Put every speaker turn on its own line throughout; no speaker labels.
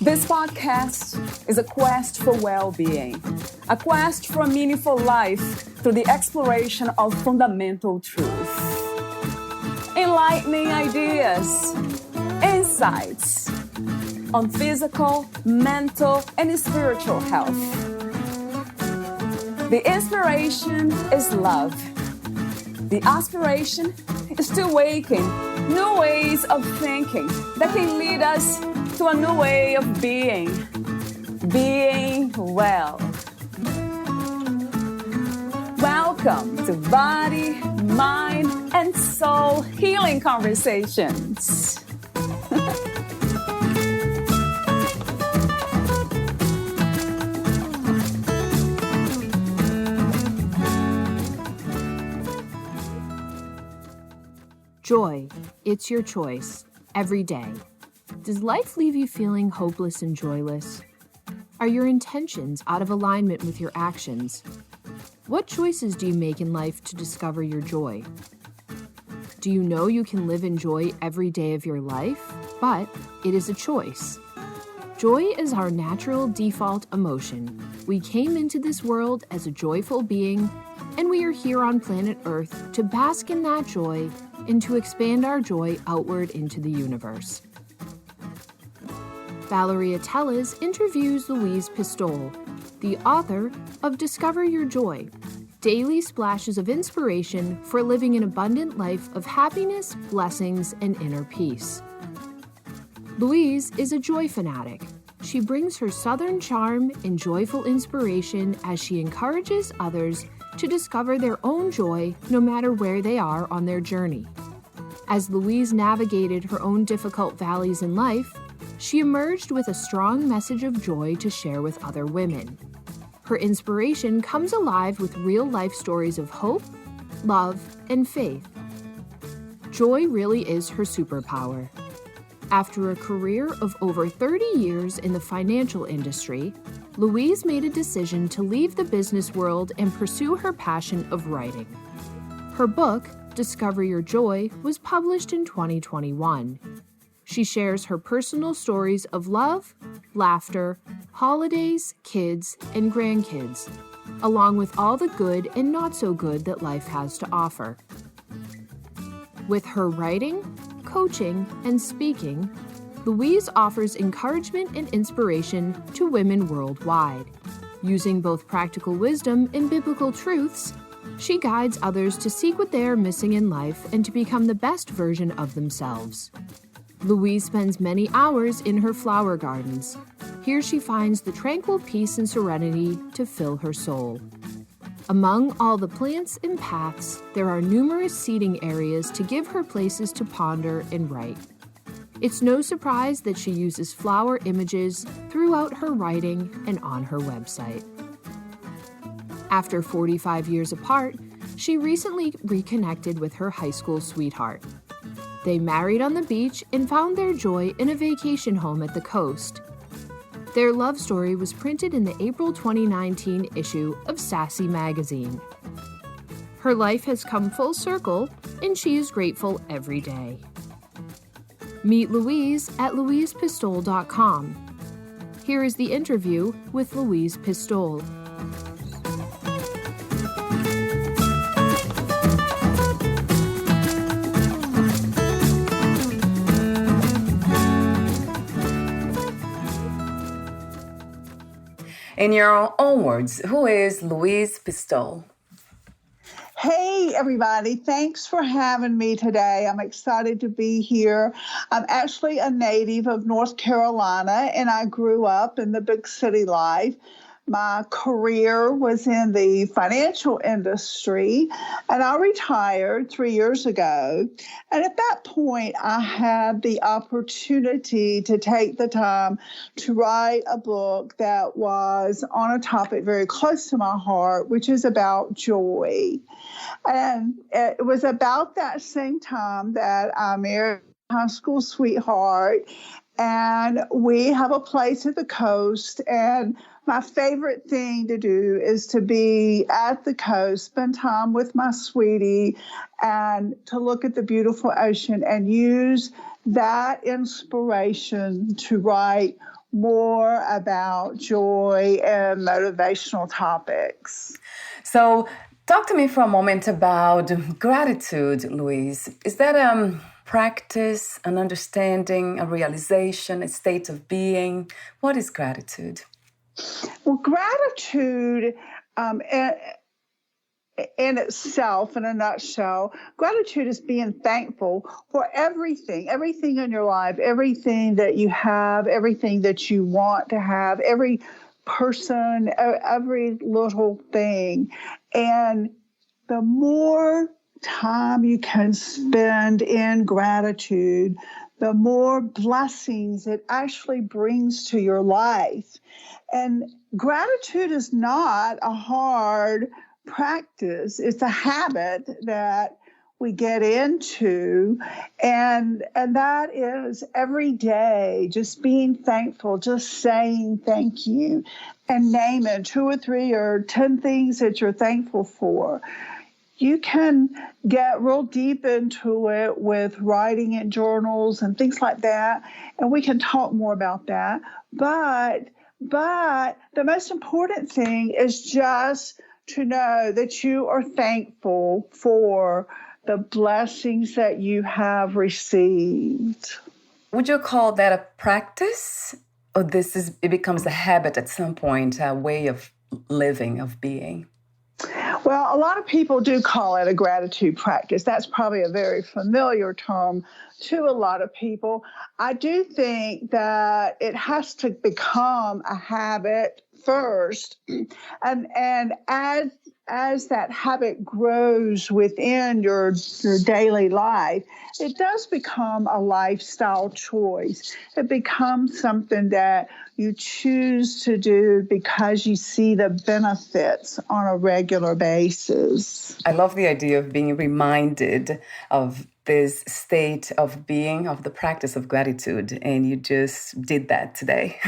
This podcast is a quest for well-being, a quest for a meaningful life through the exploration of fundamental truth. Enlightening ideas, insights on physical, mental, and spiritual health. The inspiration is love. The aspiration is to awaken new ways of thinking that can lead us to a new way of being well. Welcome to Body, Mind, and Soul Healing Conversations.
Joy, it's your choice, every day. Does life leave you feeling hopeless and joyless? Are your intentions out of alignment with your actions? What choices do you make in life to discover your joy? Do you know you can live in joy every day of your life? But it is a choice. Joy is our natural default emotion. We came into this world as a joyful being, and we are here on planet Earth to bask in that joy and to expand our joy outward into the universe. Valeria Teles interviews Louise Pistole, the author of Discover Your Joy, Daily Splashes of Inspiration for Living an Abundant Life of Happiness, Blessings, and Inner Peace. Louise is a joy fanatic. She brings her Southern charm and joyful inspiration as she encourages others to discover their own joy no matter where they are on their journey. As Louise navigated her own difficult valleys in life, she emerged with a strong message of joy to share with other women. Her inspiration comes alive with real-life stories of hope, love, and faith. Joy really is her superpower. After a career of over 30 years in the financial industry, Louise made a decision to leave the business world and pursue her passion of writing. Her book, Discover Your Joy, was published in 2021. She shares her personal stories of love, laughter, holidays, kids, and grandkids, along with all the good and not so good that life has to offer. With her writing, coaching, and speaking, Louise offers encouragement and inspiration to women worldwide. Using both practical wisdom and biblical truths, she guides others to seek what they are missing in life and to become the best version of themselves. Louise spends many hours in her flower gardens. Here she finds the tranquil peace and serenity to fill her soul. Among all the plants and paths, there are numerous seating areas to give her places to ponder and write. It's no surprise that she uses flower images throughout her writing and on her website. After 45 years apart, she recently reconnected with her high school sweetheart. They married on the beach and found their joy in a vacation home at the coast. Their love story was printed in the April 2019 issue of Sassy magazine. Her life has come full circle, and she is grateful every day. Meet Louise at louisepistole.com. Here is the interview with Louise Pistole.
In your own words, who is Louise Pistole?
Hey, everybody. Thanks for having me today. I'm excited to be here. I'm actually a native of North Carolina, and I grew up in the big city life. My career was in the financial industry, and I retired 3 years ago. And at that point, I had the opportunity to take the time to write a book that was on a topic very close to my heart, which is about joy. And it was about that same time that I married my high school sweetheart, and we have a place at the coast, and my favorite thing to do is to be at the coast, spend time with my sweetie, and to look at the beautiful ocean and use that inspiration to write more about joy and motivational topics.
So, talk to me for a moment about gratitude, Louise. Is that a practice, an understanding, a realization, a state of being? What is gratitude?
Well, gratitude in itself, in a nutshell, gratitude is being thankful for everything in your life, everything that you have, everything that you want to have, every person, every little thing. And the more time you can spend in gratitude, the more blessings it actually brings to your life. And gratitude is not a hard practice. It's a habit that we get into, and that is every day just being thankful, just saying thank you, and naming 2 or 3 or 10 things that you're thankful for. You can get real deep into it with writing in journals and things like that, and we can talk more about that. But the most important thing is just to know that you are thankful for the blessings that you have received.
Would you call that a practice? Or it becomes a habit at some point, a way of living, of being?
Well, a lot of people do call it a gratitude practice. That's probably a very familiar term to a lot of people. I do think that it has to become a habit first. And as that habit grows within your daily life, it does become a lifestyle choice. It becomes something that you choose to do because you see the benefits on a regular basis.
I love the idea of being reminded of this state of being, of the practice of gratitude. And you just did that today.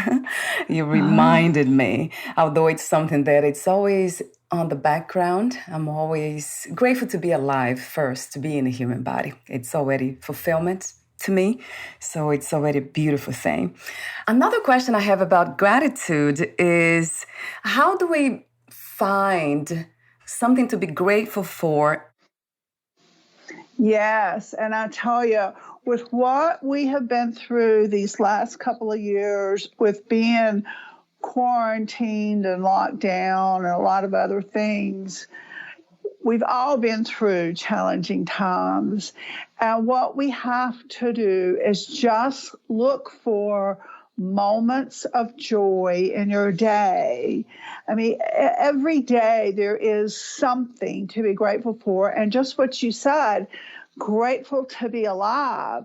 You reminded me, although it's something that it's always on the background. I'm always grateful to be alive first, to be in a human body. It's already fulfillment to me. So it's already a beautiful thing. Another question I have about gratitude is, how do we find something to be grateful for?
Yes, and I tell you, with what we have been through these last couple of years with being quarantined and locked down and a lot of other things, we've all been through challenging times. And what we have to do is just look for moments of joy in your day. I mean, every day there is something to be grateful for. And just what you said, grateful to be alive,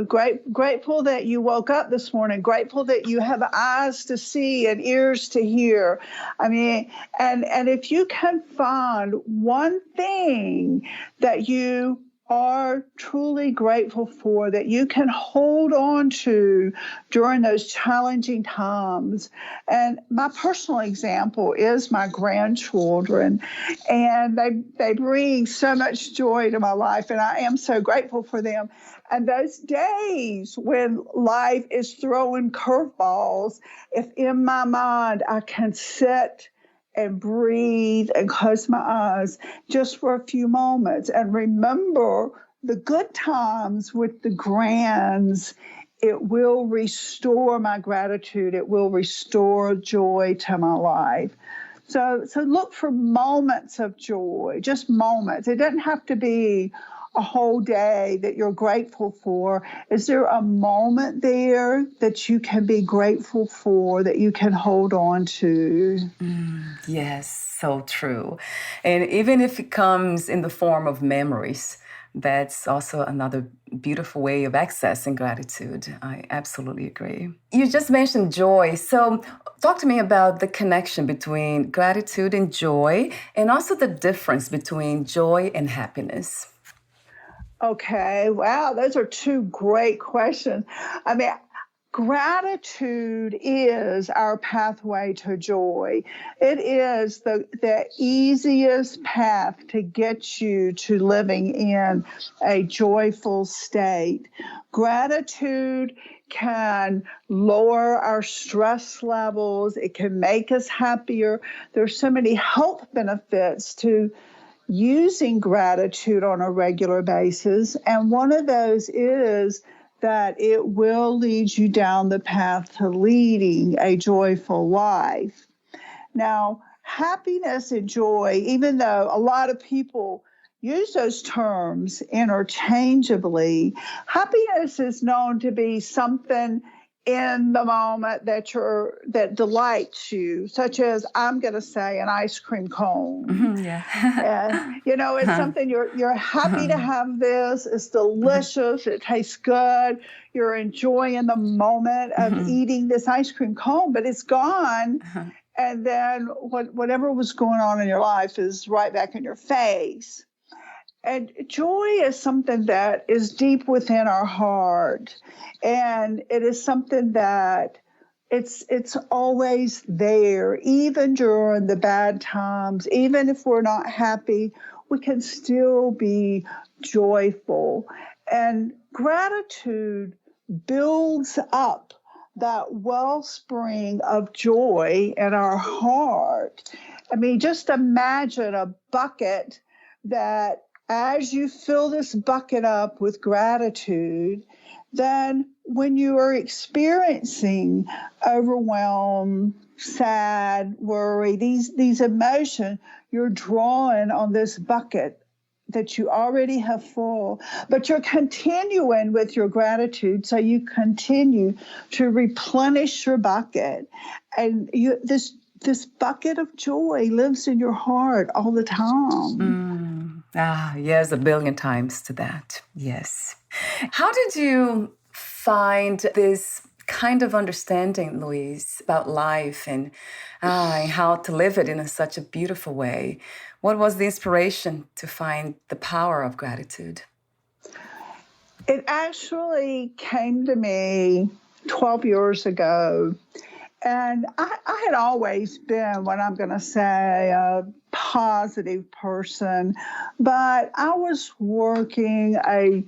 grateful that you woke up this morning, grateful that you have eyes to see and ears to hear. I mean, and if you can find one thing that you are truly grateful for, that you can hold on to during those challenging times. And my personal example is my grandchildren, and they bring so much joy to my life, and I am so grateful for them. And those days when life is throwing curveballs, if in my mind I can sit and breathe and close my eyes just for a few moments and remember the good times with the grands, it will restore my gratitude. It will restore joy to my life. So look for moments of joy, just moments. It doesn't have to be a whole day that you're grateful for. Is there a moment there that you can be grateful for, that you can hold on to?
Yes, so true. And even if it comes in the form of memories, that's also another beautiful way of accessing gratitude. I absolutely agree. You just mentioned joy. So talk to me about the connection between gratitude and joy, and also the difference between joy and happiness.
Okay, wow, those are 2 great questions. I mean, Gratitude is our pathway to joy. It is the easiest path to get you to living in a joyful state. Gratitude can lower our stress levels. It can make us happier. There's so many health benefits to using gratitude on a regular basis. And one of those is that it will lead you down the path to leading a joyful life. Now, happiness and joy, even though a lot of people use those terms interchangeably, happiness is known to be something in the moment that delights you, such as, I'm going to say, an ice cream cone.
Yeah.
It's something you're happy to have this. It's delicious. It tastes good. You're enjoying the moment of eating this ice cream cone, but it's gone. And then whatever was going on in your life is right back in your face. And joy is something that is deep within our heart. And it is something that it's always there, even during the bad times. Even if we're not happy, we can still be joyful. And gratitude builds up that wellspring of joy in our heart. I mean, just imagine a bucket that as you fill this bucket up with gratitude, then when you are experiencing overwhelm, sad, worry, these emotions, you're drawing on this bucket that you already have full, but you're continuing with your gratitude, so you continue to replenish your bucket. And this bucket of joy lives in your heart all the time.
Yes, a billion times to that. Yes. How did you find this kind of understanding, Louise, about life and how to live it in such a beautiful way? What was the inspiration to find the power of gratitude?
It actually came to me 12 years ago. And I had always been what I'm going to say a positive person, but I was working a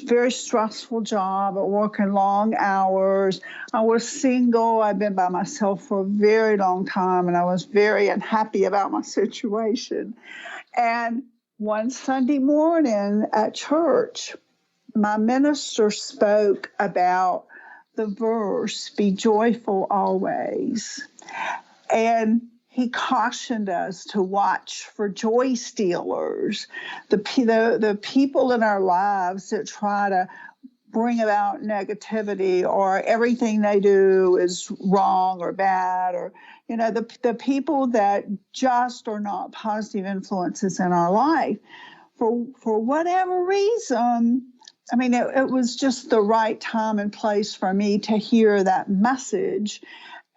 very stressful job, working long hours. I was single. I'd been by myself for a very long time, and I was very unhappy about my situation. And one Sunday morning at church, my minister spoke about the verse, "Be joyful always." And he cautioned us to watch for joy stealers, the people in our lives that try to bring about negativity, or everything they do is wrong or bad, or the people that just are not positive influences in our life. For whatever reason, I mean, it was just the right time and place for me to hear that message.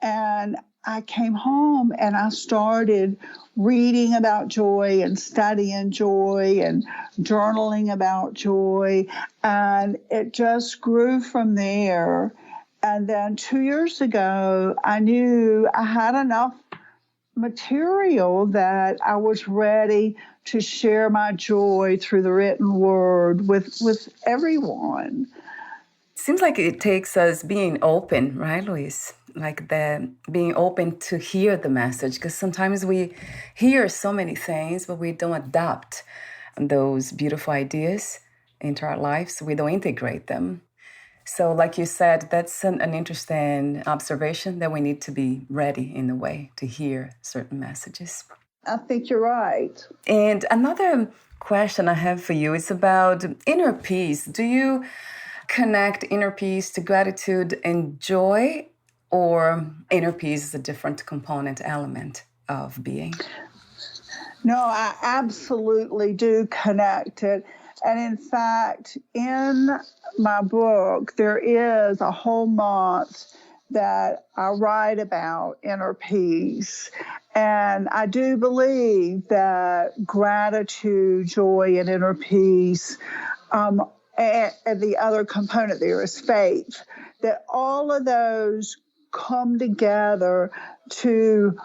And I came home and I started reading about joy and studying joy and journaling about joy. And it just grew from there. And then 2 years ago, I knew I had enough material that I was ready to share my joy through the written word with everyone.
Seems like it takes us being open, right, Louise? Like being open to hear the message, because sometimes we hear so many things, but we don't adapt those beautiful ideas into our lives. We don't integrate them. So like you said, that's an interesting observation, that we need to be ready in a way to hear certain messages.
I think you're right.
And another question I have for you is about inner peace. Do you connect inner peace to gratitude and joy, or inner peace is a different component element of being?
No, I absolutely do connect it. And in fact, in my book, there is a whole month that I write about inner peace. And I do believe that gratitude, joy, and inner peace, and the other component there is faith, that all of those come together to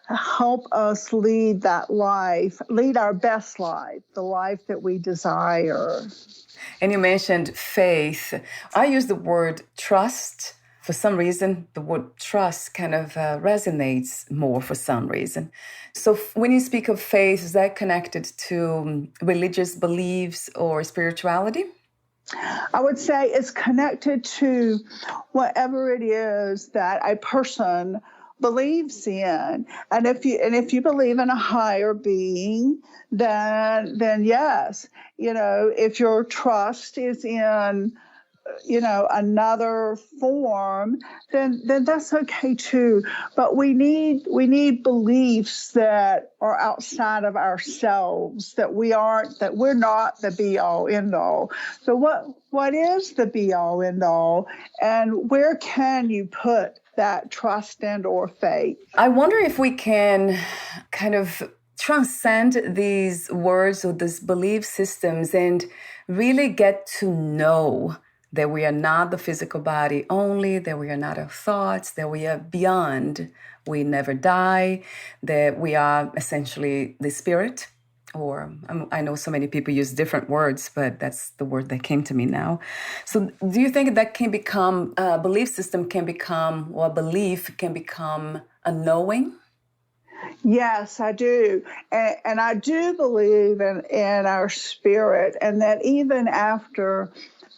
help us lead that life, lead our best life, the life that we desire.
And you mentioned faith. I use the word trust. For some reason, the word trust kind of resonates more for some reason. So when you speak of faith, is that connected to religious beliefs or spirituality?
I would say it's connected to whatever it is that a person believes in. And if you believe in a higher being, then yes, if your trust is in another form, then that's okay too. But we need beliefs that are outside of ourselves, that we're not the be all end all. So what is the be all end all, and where can you put that trust and or faith?
I wonder if we can kind of transcend these words or these belief systems and really get to know that we are not the physical body only, that we are not our thoughts, that we are beyond, we never die, that we are essentially the spirit. Or I know so many people use different words, but that's the word that came to me now. So do you think that can become, a belief system can become, or a belief can become a knowing?
Yes, I do. And I do believe in our spirit, and that even after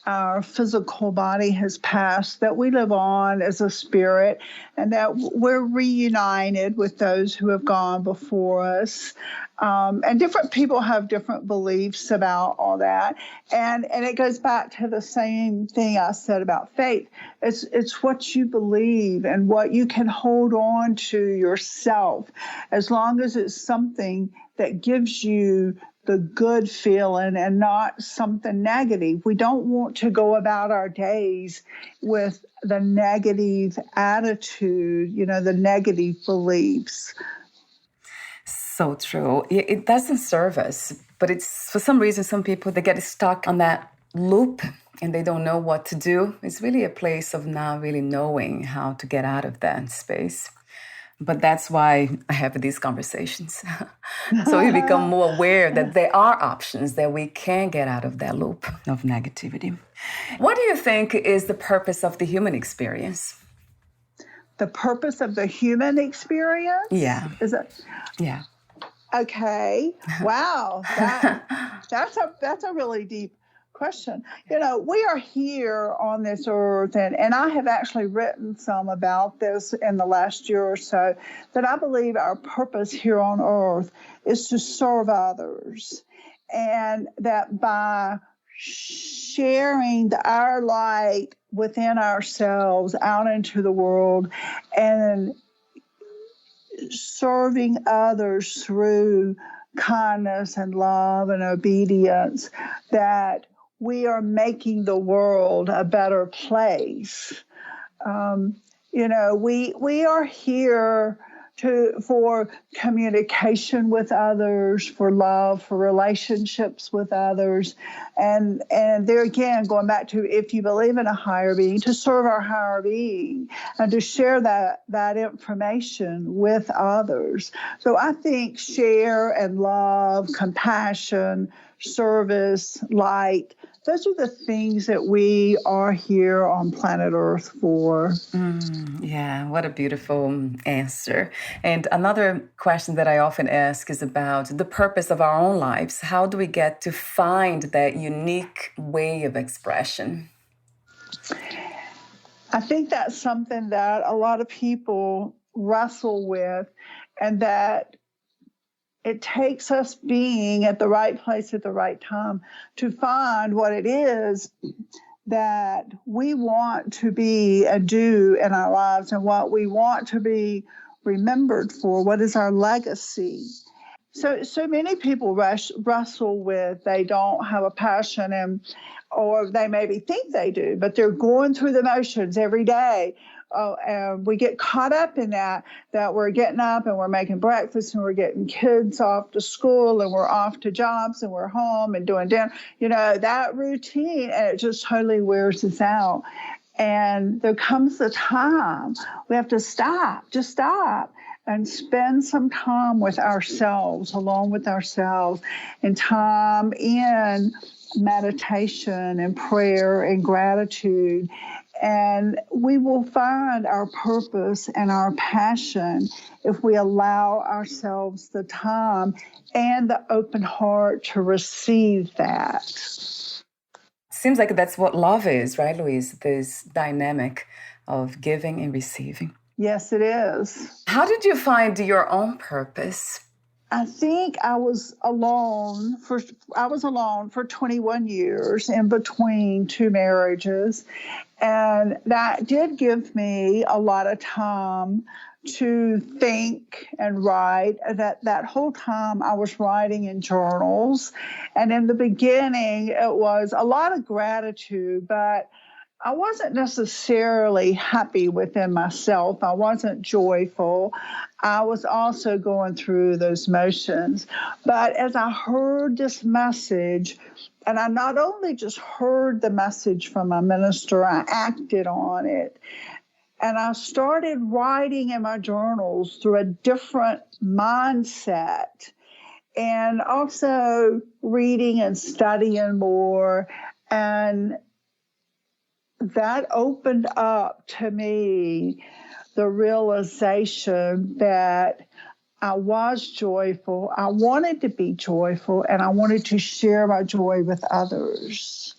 our physical body has passed, that we live on as a spirit, and that we're reunited with those who have gone before us. And different people have different beliefs about all that. And it goes back to the same thing I said about faith. It's what you believe and what you can hold on to yourself, as long as it's something that gives you the good feeling and not something negative. We don't want to go about our days with the negative attitude, the negative beliefs.
So true. It doesn't serve us, but it's for some reason, some people, they get stuck on that loop and they don't know what to do. It's really a place of not really knowing how to get out of that space. But that's why I have these conversations. So we become more aware that there are options, that we can get out of that loop of negativity. What do you think is the purpose of the human experience?
The purpose of the human experience?
Yeah.
Is it?
Yeah.
Okay. Wow. That's a really deep question. We are here on this earth, and I have actually written some about this in the last year or so, that I believe our purpose here on earth is to serve others, and that by sharing our light within ourselves out into the world and serving others through kindness and love and obedience, that we are making the world a better place. We are here for communication with others, for love, for relationships with others. And there again, going back to, if you believe in a higher being, to serve our higher being and to share that information with others. So I think share and love, compassion, service, light, those are the things that we are here on planet Earth for.
Yeah, what a beautiful answer. And another question that I often ask is about the purpose of our own lives. How do we get to find that unique way of expression?
I think that's something that a lot of people wrestle with, and that it takes us being at the right place at the right time to find what it is that we want to be and do in our lives, and what we want to be remembered for. What is our legacy? So many people wrestle with, they don't have a passion, or they maybe think they do, but they're going through the motions every day. And we get caught up in that we're getting up and we're making breakfast and we're getting kids off to school and we're off to jobs and we're home and doing dinner, that routine, and it just totally wears us out. And there comes the time we have to just stop and spend some time with ourselves, alone with ourselves, and time in meditation and prayer and gratitude. And we will find our purpose and our passion if we allow ourselves the time and the open heart to receive that.
Seems like that's what love is, right, Louise? This dynamic of giving and receiving.
Yes, it is.
How did you find your own purpose?
I think I was alone for 21 years in between two marriages. And that did give me a lot of time to think and write. That whole time I was writing in journals. And in the beginning, it was a lot of gratitude, but I wasn't necessarily happy within myself. I wasn't joyful. I was also going through those motions. But as I heard this message, and I not only just heard the message from my minister, I acted on it. And I started writing in my journals through a different mindset, and also reading and studying more. And that opened up to me the realization that I was joyful, I wanted to be joyful, and I wanted to share my joy with others.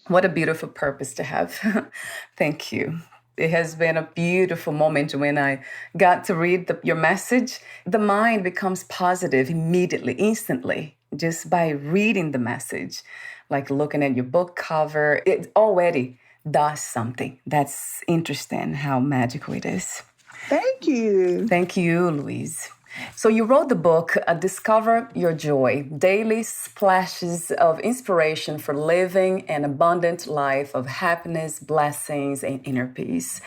What a beautiful purpose to have. Thank you. It has been a beautiful moment when I got to read your message. The mind becomes positive immediately, instantly, just by reading the message. Like looking at your book cover, it already does something. That's interesting how magical it is.
Thank you.
Thank you, Louise. So you wrote the book, Discover Your Joy, Daily Splashes of Inspiration for Living an Abundant Life of Happiness, Blessings, and Inner Peace.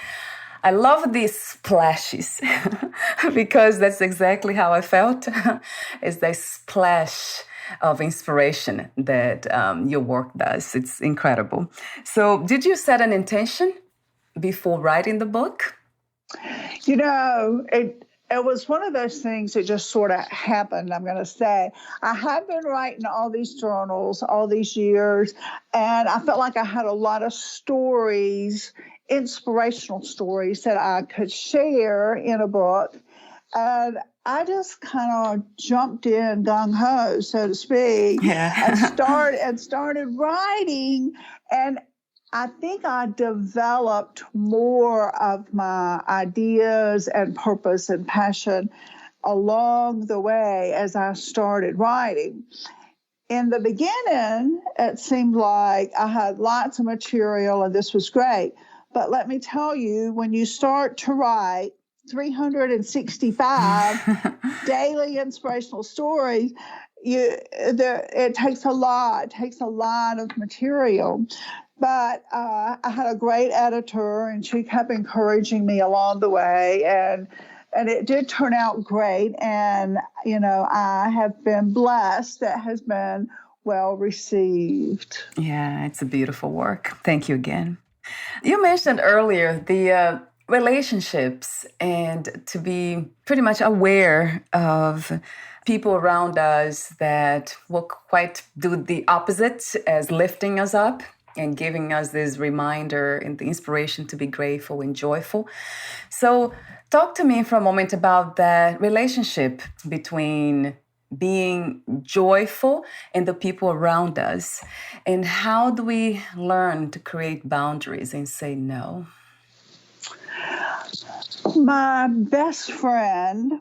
I love these splashes because that's exactly how I felt. It's that splash of inspiration that your work does. It's incredible. So did you set an intention before writing the book?
You know, it was one of those things that just sort of happened, I'm going to say. I have been writing all these journals all these years, and I felt like I had a lot of stories, inspirational stories that I could share in a book. And I just kind of jumped in gung-ho, so to speak, and started writing. And I think I developed more of my ideas and purpose and passion along the way as I started writing. In the beginning, it seemed like I had lots of material and this was great. But let me tell you, when you start to write 365 daily inspirational stories, it takes a lot. It takes a lot of material. But I had a great editor, and she kept encouraging me along the way, and it did turn out great. And I have been blessed. That has been well received.
Yeah, it's a beautiful work. Thank you again. You mentioned earlier the relationships and to be pretty much aware of people around us that will quite do the opposite as lifting us up and giving us this reminder and the inspiration to be grateful and joyful. So talk to me for a moment about that relationship between being joyful and the people around us. And how do we learn to create boundaries and say no?
My best friend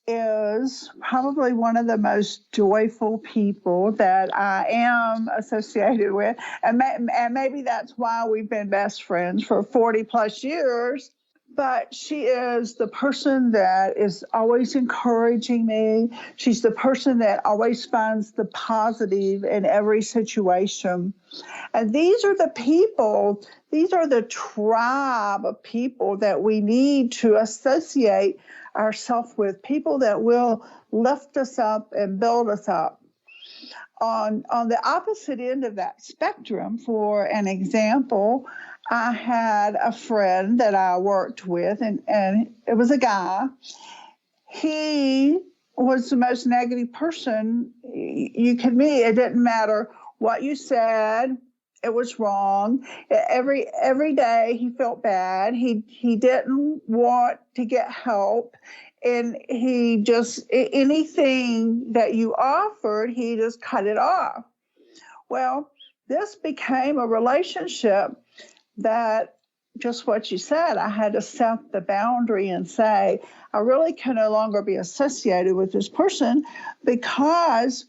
is probably one of the most joyful people that I am associated with. And maybe that's why we've been best friends for 40 plus years. But she is the person that is always encouraging me. She's the person that always finds the positive in every situation. And these are the tribe of people that we need to associate ourselves with, people that will lift us up and build us up. on the opposite end of that spectrum, for an example, I had a friend that I worked with, and it was a guy. He was the most negative person you could meet. It didn't matter what you said. It was wrong. Every day he felt bad. He didn't want to get help. And he just, anything that you offered, he just cut it off. Well, this became a relationship that, just what you said, I had to set the boundary and say, I really can no longer be associated with this person, because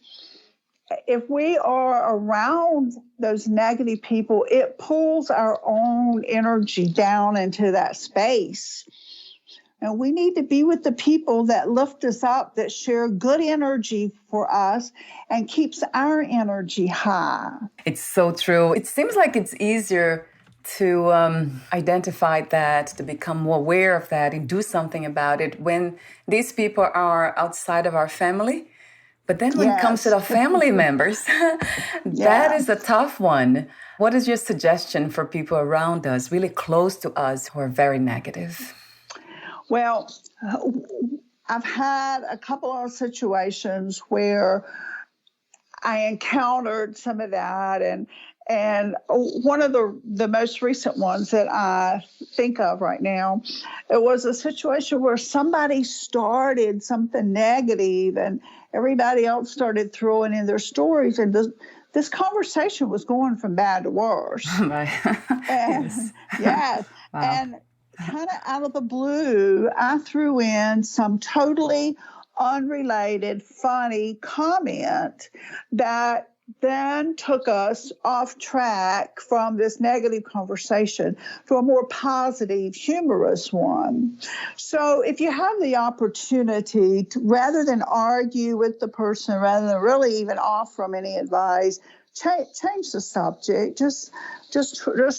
if we are around those negative people, it pulls our own energy down into that space. And we need to be with the people that lift us up, that share good energy for us and keeps our energy high.
It's so true. It seems like it's easier to identify that, to become more aware of that and do something about it when these people are outside of our family. But then when it comes to our family members, that is a tough one. What is your suggestion for people around us, really close to us, who are very negative?
Well, I've had a couple of situations where I encountered some of that, and one of the most recent ones that I think of right now, it was a situation where somebody started something negative and everybody else started throwing in their stories, and this conversation was going from bad to worse.
Right.
Yes. Yes.
Wow.
And kind of out of the blue, I threw in some totally unrelated, funny comment that then took us off track from this negative conversation to a more positive, humorous one. So if you have the opportunity to, rather than argue with the person, rather than really even offer them any advice, change the subject. Just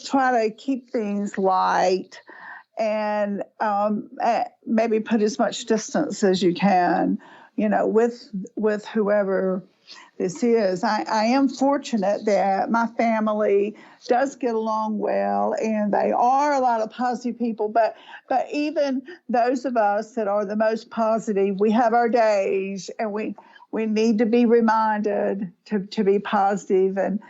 try to keep things light, and maybe put as much distance as you can, with whoever this is. I am fortunate that my family does get along well, and they are a lot of positive people, but even those of us that are the most positive, we have our days, and we need to be reminded to be positive, and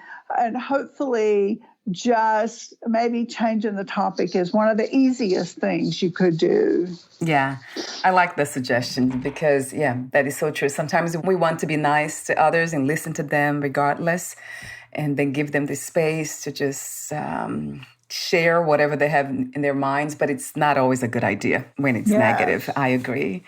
hopefully just maybe changing the topic is one of the easiest things you could do.
Yeah, I like the suggestion because, that is so true. Sometimes we want to be nice to others and listen to them regardless, and then give them the space to just share whatever they have in their minds, but it's not always a good idea when it's negative. I agree.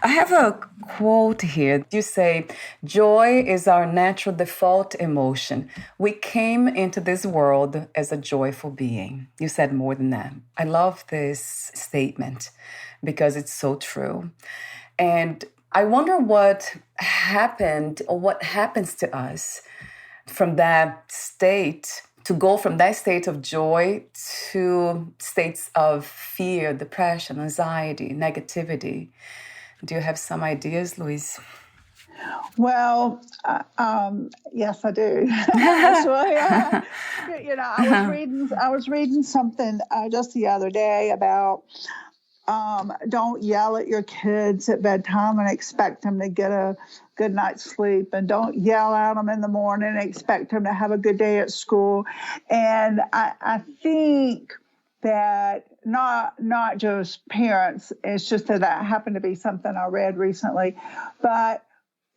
I have a quote here. You say, joy is our natural default emotion. We came into this world as a joyful being. You said more than that. I love this statement because it's so true. And I wonder what happened or what happens to us from that state, to go from that state of joy to states of fear, depression, anxiety, negativity. Do you have some ideas, Louise?
Well, yes, I do. I was reading something just the other day about don't yell at your kids at bedtime and expect them to get a good night's sleep, and don't yell at them in the morning and expect them to have a good day at school. And I think that not just parents, it's just that happened to be something I read recently, but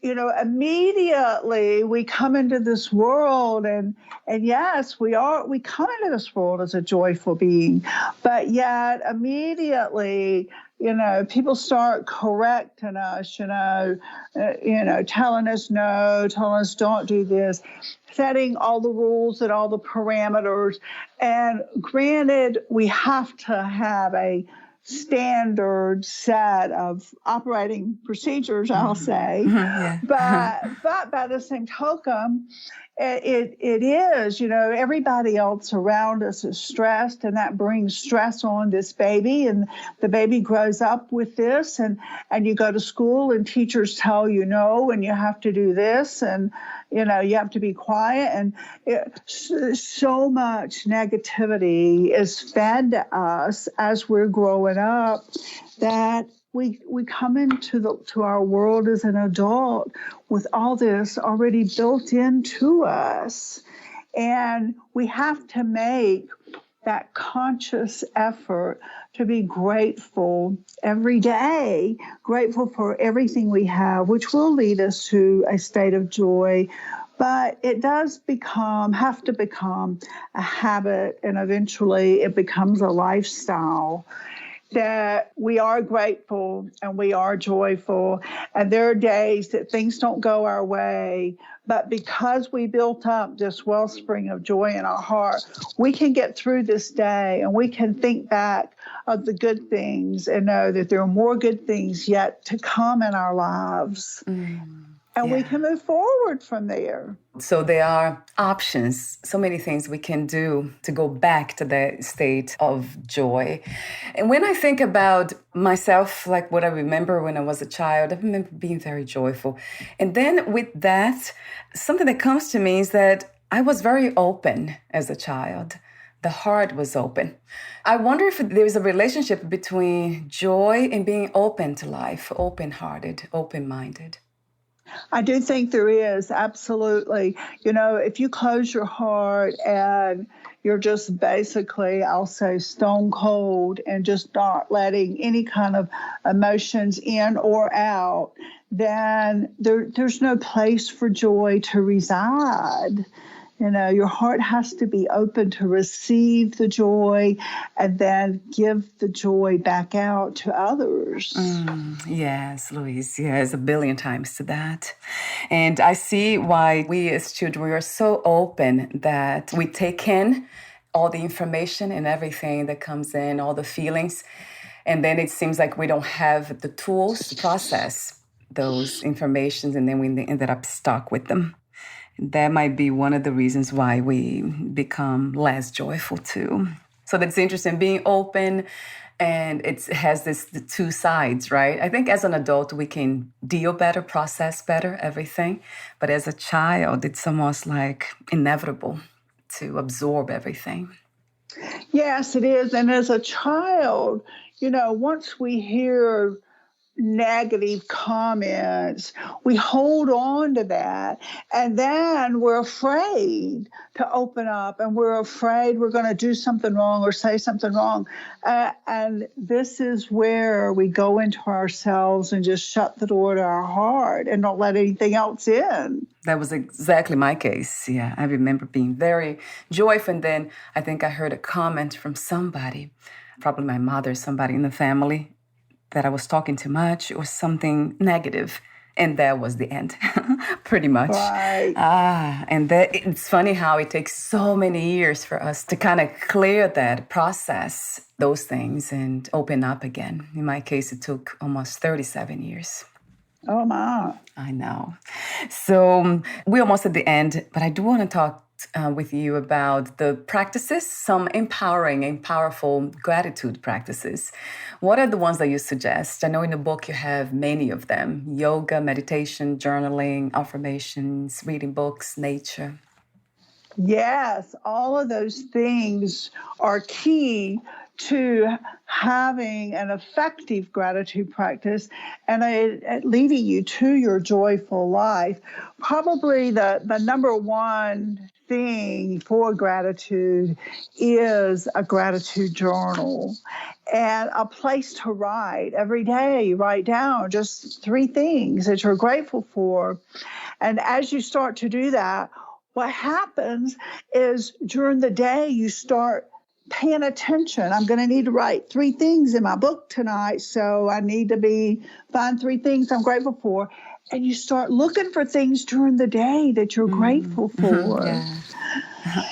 immediately we come into this world, and yes, we come into this world as a joyful being, but yet immediately, people start correcting us, telling us no, telling us don't do this, setting all the rules and all the parameters. And granted, we have to have a standard set of operating procedures, I'll say. But by the same token, It is, everybody else around us is stressed, and that brings stress on this baby, and the baby grows up with this, and you go to school and teachers tell you no, and you have to do this, and you have to be quiet, and so much negativity is fed to us as we're growing up that we come into our world as an adult with all this already built into us. And we have to make that conscious effort to be grateful every day, grateful for everything we have, which will lead us to a state of joy. But it does have to become a habit, and eventually it becomes a lifestyle. That we are grateful and we are joyful. And there are days that things don't go our way, but because we built up this wellspring of joy in our heart, we can get through this day and we can think back of the good things and know that there are more good things yet to come in our lives. And we can move forward from there.
So there are options, so many things we can do to go back to the state of joy. And when I think about myself, like what I remember when I was a child, I remember being very joyful. And then with that, something that comes to me is that I was very open as a child. The heart was open. I wonder if there's a relationship between joy and being open to life, open-hearted, open-minded.
I do think there is, absolutely. If you close your heart and you're just basically, I'll say, stone cold and just not letting any kind of emotions in or out, then there's no place for joy to reside. Your heart has to be open to receive the joy and then give the joy back out to others.
Yes, Louise, yes, a billion times to that. And I see why we as children, we are so open that we take in all the information and everything that comes in, all the feelings. And then it seems like we don't have the tools to process those informations, and then we ended up stuck with them. That might be one of the reasons why we become less joyful too. So that's interesting, being open, and it has the two sides, right? I think as an adult, we can deal better, process better, everything. But as a child, it's almost like inevitable to absorb everything.
Yes, it is. And as a child, once we hear negative comments, we hold on to that, and then we're afraid to open up, and we're afraid we're going to do something wrong or say something wrong, and this is where we go into ourselves and just shut the door to our heart and not let anything else in.
That was exactly my case. Yeah, I remember being very joyful, and then I think I heard a comment from somebody, probably my mother, somebody in the family, that I was talking too much or something negative. And that was the end, pretty much.
Right.
And it's funny how it takes so many years for us to kind of clear that, process those things and open up again. In my case, it took almost 37 years.
Oh, my.
I know. So we're almost at the end, but I do want to talk with you about the practices, some empowering and powerful gratitude practices. What are the ones that you suggest? I know in the book you have many of them: yoga, meditation, journaling, affirmations, reading books, nature.
Yes, all of those things are key to having an effective gratitude practice and leading you to your joyful life. Probably the number one thing for gratitude is a gratitude journal and a place to write. Every day you write down just 3 things that you're grateful for. And as you start to do that, what happens is during the day you start paying attention. I'm going to need to write 3 things in my book tonight, so I need to find 3 things I'm grateful for. And you start looking for things during the day that you're grateful for.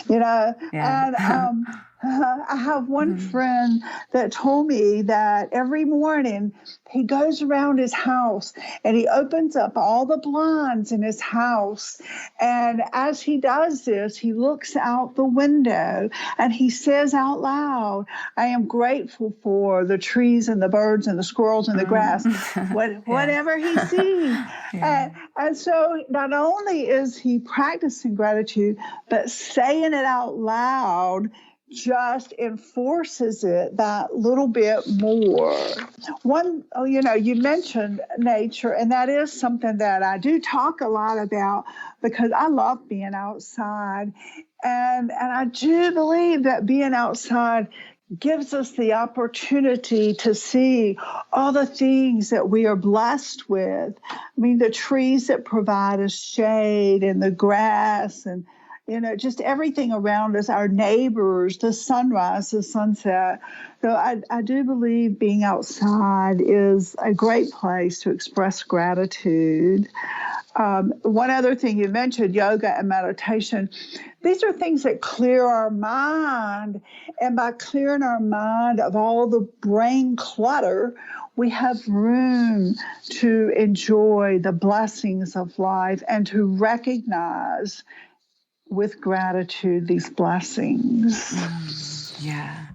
Yeah.
And I have one friend that told me that every morning he goes around his house and he opens up all the blinds in his house. And as he does this, he looks out the window and he says out loud, I am grateful for the trees and the birds and the squirrels and the grass, whatever he sees. And so not only is he practicing gratitude, but saying it out loud just enforces it that little bit more. You mentioned nature, and that is something that I do talk a lot about because I love being outside. And I do believe that being outside gives us the opportunity to see all the things that we are blessed with. I mean, the trees that provide us shade and the grass and just everything around us, our neighbors, the sunrise, the sunset. So I do believe being outside is a great place to express gratitude. One other thing you mentioned, yoga and meditation. These are things that clear our mind. And by clearing our mind of all the brain clutter, we have room to enjoy the blessings of life and to recognize with gratitude these blessings.
Yeah.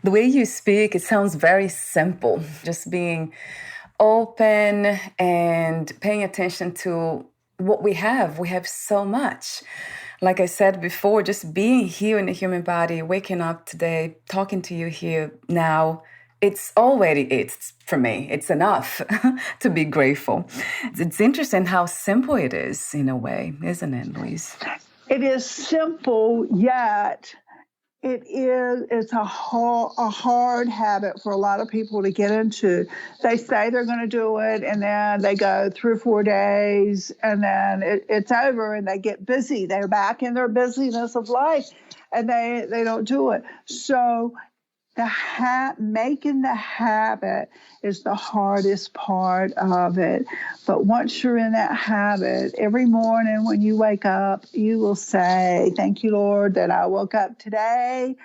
The way you speak, it sounds very simple. Just being open and paying attention to what we have. We have so much. Like I said before, just being here in the human body, waking up today, talking to you here now, it's for me, it's enough to be grateful. It's interesting how simple it is in a way, isn't it, Louise?
It is simple, yet it's a hard habit for a lot of people to get into. They say they're going to do it, and then they go 3 or 4 days, and then it's over, and they get busy. They're back in their busyness of life, and they don't do it. So making the habit is the hardest part of it. But once you're in that habit, every morning when you wake up, you will say, thank you, Lord, that I woke up today.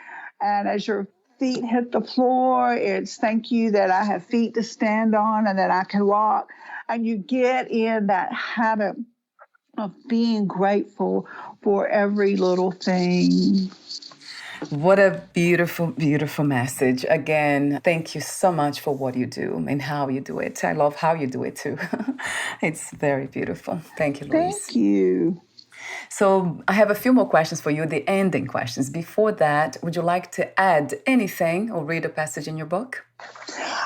And as your feet hit the floor, it's thank you that I have feet to stand on and that I can walk. And you get in that habit of being grateful for every little thing.
What a beautiful, beautiful message. Again, thank you so much for what you do and how you do it. I love how you do it too. It's very beautiful. Thank you, Louise.
Thank you.
So I have a few more questions for you, the ending questions. Before that, would you like to add anything or read a passage in your book?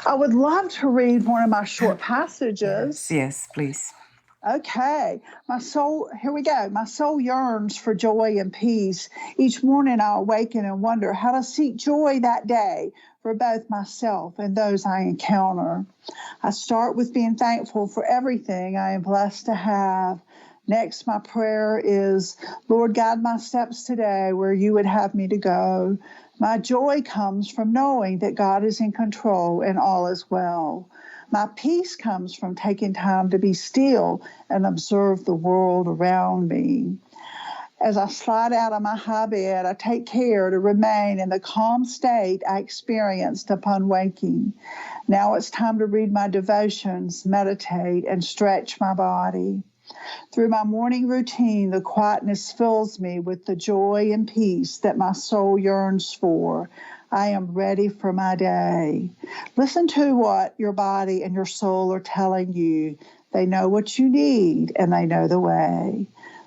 I would love to read one of my short passages.
Yes, please.
Okay, here we go. My soul yearns for joy and peace. Each morning I awaken and wonder how to seek joy that day for both myself and those I encounter. I start with being thankful for everything I am blessed to have. Next, my prayer is, Lord, guide my steps today where you would have me to go. My joy comes from knowing that God is in control and all is well. My peace comes from taking time to be still and observe the world around me. As I slide out of my high bed, I take care to remain in the calm state I experienced upon waking. Now it's time to read my devotions, meditate, and stretch my body. Through my morning routine, the quietness fills me with the joy and peace that my soul yearns for. I am ready for my day. Listen to what your body and your soul are telling you. They know what you need, and they know the way.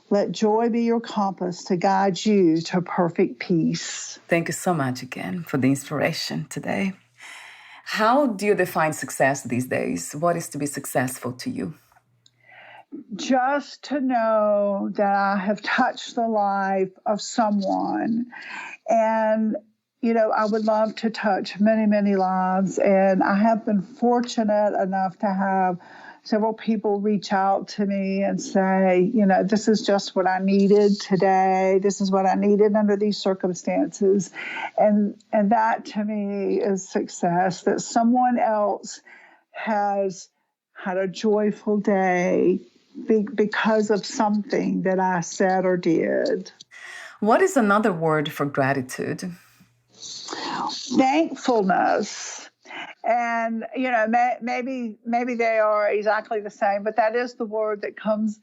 Let joy be your compass to guide you to perfect peace.
Thank you so much again for the inspiration today. How do you define success these days? What is to be successful to you?
Just to know that I have touched the life of someone. And I would love to touch many, many lives. And I have been fortunate enough to have several people reach out to me and say, this is just what I needed today. This is what I needed under these circumstances. And that to me is success, that someone else has had a joyful day because of something that I said or did.
What is another word for gratitude?
Thankfulness. And, maybe they are exactly the same, but that is the word that comes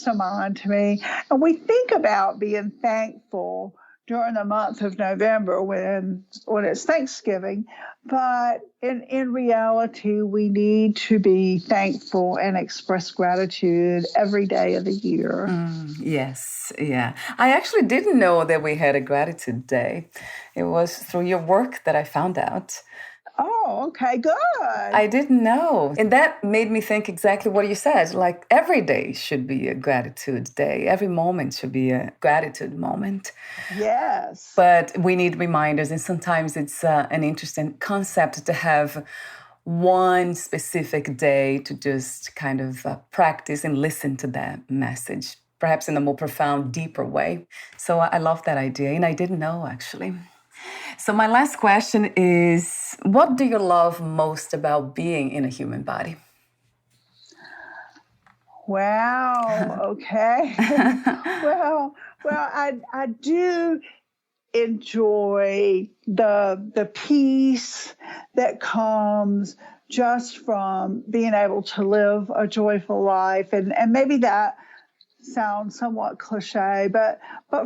to mind to me. And we think about being thankful during the month of November when it's Thanksgiving, but in reality, we need to be thankful and express gratitude every day of the year.
Yes, yeah. I actually didn't know that we had a gratitude day. It was through your work that I found out.
Oh, okay, good.
I didn't know. And that made me think exactly what you said. Like every day should be a gratitude day. Every moment should be a gratitude moment.
Yes.
But we need reminders. And sometimes it's an interesting concept to have one specific day to just kind of practice and listen to that message, perhaps in a more profound, deeper way. So I love that idea. And I didn't know, actually. So my last question is, what do you love most about being in a human body?
Wow. Okay. well, I do enjoy the peace that comes just from being able to live a joyful life, and maybe that sounds somewhat cliche, but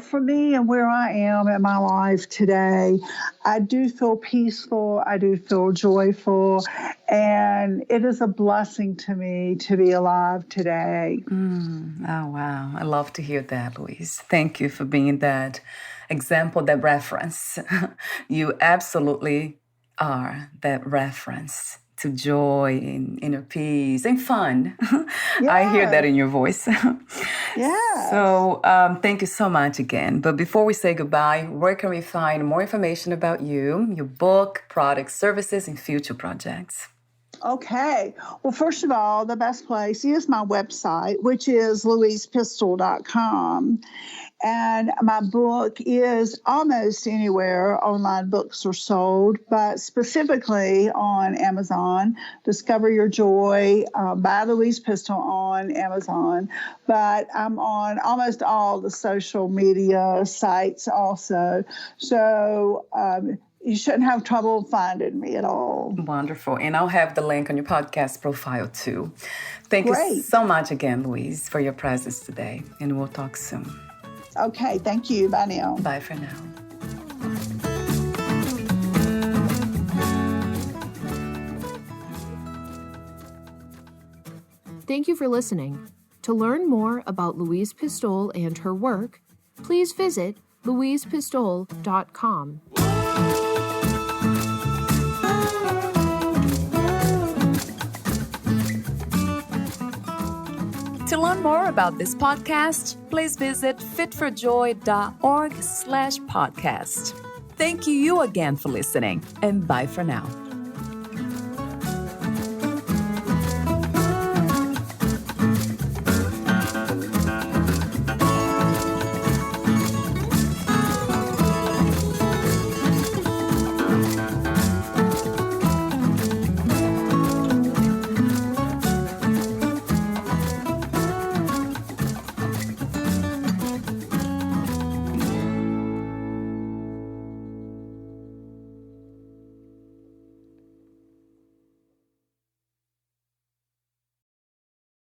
for me and where I am in my life today, I do feel peaceful, I do feel joyful, and it is a blessing to me to be alive today.
Oh, wow. I love to hear that, Louise. Thank you for being that example, that reference. You absolutely are that reference to joy and inner peace and fun.
Yes.
I hear that in your voice.
Yes.
So thank you so much again. But before we say goodbye, where can we find more information about you, your book, products, services, and future projects?
Okay. Well, first of all, the best place is my website, which is louisepistole.com. And my book is almost anywhere online books are sold, but specifically on Amazon. Discover Your Joy by Louise Pistole on Amazon. But I'm on almost all the social media sites also. So you shouldn't have trouble finding me at all.
Wonderful. And I'll have the link on your podcast profile too. Thank you so much again, Louise, for your presence today. And we'll talk soon.
Okay, thank you. Bye now.
Bye for now.
Thank you for listening. To learn more about Louise Pistole and her work, please visit louisepistole.com.
To learn more about this podcast, please visit fitforjoy.org/podcast. Thank you again for listening, and bye for now.